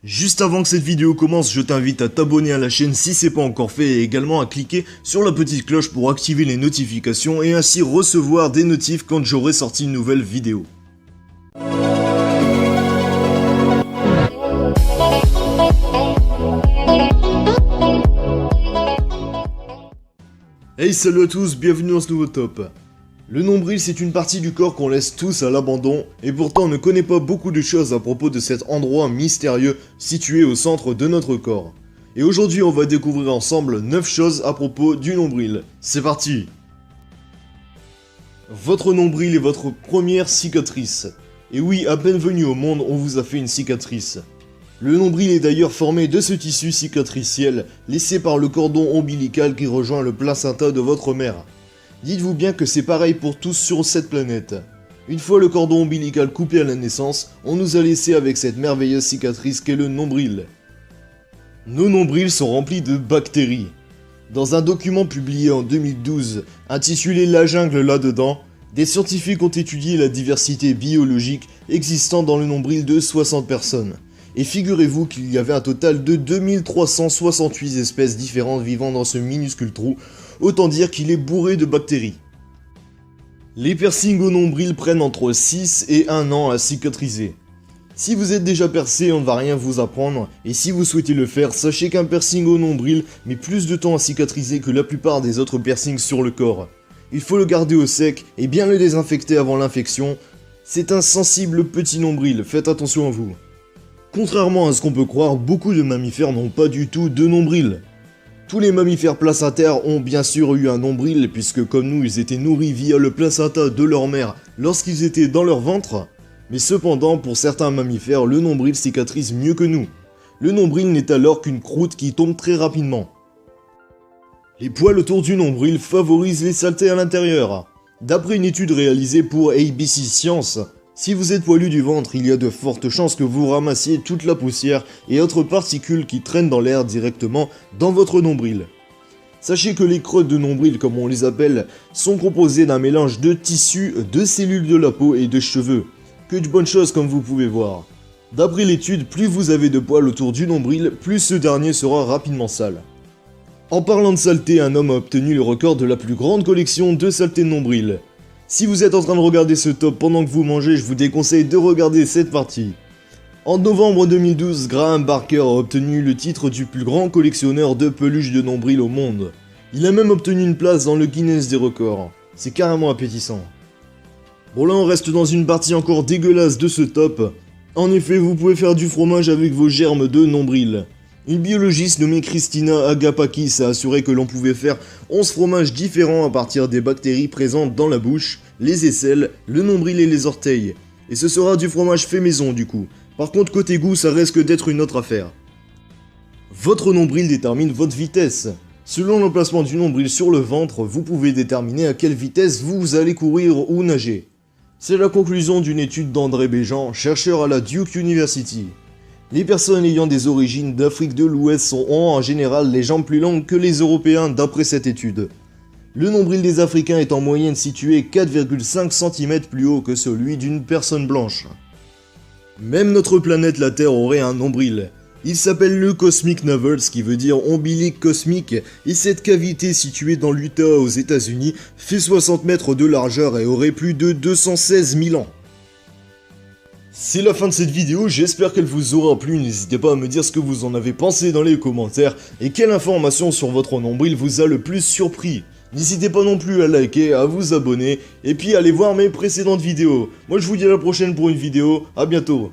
Juste avant que cette vidéo commence, je t'invite à t'abonner à la chaîne si c'est pas encore fait et également à cliquer sur la petite cloche pour activer les notifications et ainsi recevoir des notifs quand j'aurai sorti une nouvelle vidéo. Hey, salut à tous, bienvenue dans ce nouveau top. Le nombril, c'est une partie du corps qu'on laisse tous à l'abandon, et pourtant on ne connaît pas beaucoup de choses à propos de cet endroit mystérieux situé au centre de notre corps. Et aujourd'hui on va découvrir ensemble 9 choses à propos du nombril. C'est parti! Votre nombril est votre première cicatrice. Et oui, à peine venu au monde, on vous a fait une cicatrice. Le nombril est d'ailleurs formé de ce tissu cicatriciel laissé par le cordon ombilical qui rejoint le placenta de votre mère. Dites-vous bien que c'est pareil pour tous sur cette planète. Une fois le cordon ombilical coupé à la naissance, on nous a laissé avec cette merveilleuse cicatrice qu'est le nombril. Nos nombrils sont remplis de bactéries. Dans un document publié en 2012, intitulé La jungle là-dedans, des scientifiques ont étudié la diversité biologique existant dans le nombril de 60 personnes. Et figurez-vous qu'il y avait un total de 2368 espèces différentes vivant dans ce minuscule trou, autant dire qu'il est bourré de bactéries. Les piercings au nombril prennent entre 6 et 1 an à cicatriser. Si vous êtes déjà percé, on ne va rien vous apprendre, et si vous souhaitez le faire, sachez qu'un piercing au nombril met plus de temps à cicatriser que la plupart des autres piercings sur le corps. Il faut le garder au sec et bien le désinfecter avant l'infection. C'est un sensible petit nombril, faites attention à vous. Contrairement à ce qu'on peut croire, beaucoup de mammifères n'ont pas du tout de nombril. Tous les mammifères placentaires ont bien sûr eu un nombril puisque comme nous ils étaient nourris via le placenta de leur mère lorsqu'ils étaient dans leur ventre. Mais cependant pour certains mammifères le nombril cicatrise mieux que nous. Le nombril n'est alors qu'une croûte qui tombe très rapidement. Les poils autour du nombril favorisent les saletés à l'intérieur. D'après une étude réalisée pour ABC Science, si vous êtes poilu du ventre, il y a de fortes chances que vous ramassiez toute la poussière et autres particules qui traînent dans l'air directement dans votre nombril. Sachez que les crottes de nombril, comme on les appelle, sont composées d'un mélange de tissus, de cellules de la peau et de cheveux. Que de bonnes choses comme vous pouvez voir. D'après l'étude, plus vous avez de poils autour du nombril, plus ce dernier sera rapidement sale. En parlant de saleté, un homme a obtenu le record de la plus grande collection de saleté de nombril. Si vous êtes en train de regarder ce top pendant que vous mangez, je vous déconseille de regarder cette partie. En novembre 2012, Graham Barker a obtenu le titre du plus grand collectionneur de peluches de nombril au monde. Il a même obtenu une place dans le Guinness des records. C'est carrément appétissant. Bon là on reste dans une partie encore dégueulasse de ce top. En effet, vous pouvez faire du fromage avec vos germes de nombril. Une biologiste nommée Christina Agapakis a assuré que l'on pouvait faire 11 fromages différents à partir des bactéries présentes dans la bouche, les aisselles, le nombril et les orteils. Et ce sera du fromage fait maison du coup. Par contre côté goût ça risque d'être une autre affaire. Votre nombril détermine votre vitesse. Selon l'emplacement du nombril sur le ventre, vous pouvez déterminer à quelle vitesse vous allez courir ou nager. C'est la conclusion d'une étude d'André Béjean, chercheur à la Duke University. Les personnes ayant des origines d'Afrique de l'Ouest ont en général les jambes plus longues que les Européens d'après cette étude. Le nombril des Africains est en moyenne situé 4,5 cm plus haut que celui d'une personne blanche. Même notre planète la Terre aurait un nombril. Il s'appelle le Cosmic Navel, ce qui veut dire ombilic cosmique, et cette cavité située dans l'Utah aux États-Unis fait 60 mètres de largeur et aurait plus de 216 000 ans. C'est la fin de cette vidéo, j'espère qu'elle vous aura plu, n'hésitez pas à me dire ce que vous en avez pensé dans les commentaires et quelle information sur votre nombril vous a le plus surpris. N'hésitez pas non plus à liker, à vous abonner et puis à aller voir mes précédentes vidéos. Moi je vous dis à la prochaine pour une vidéo, à bientôt.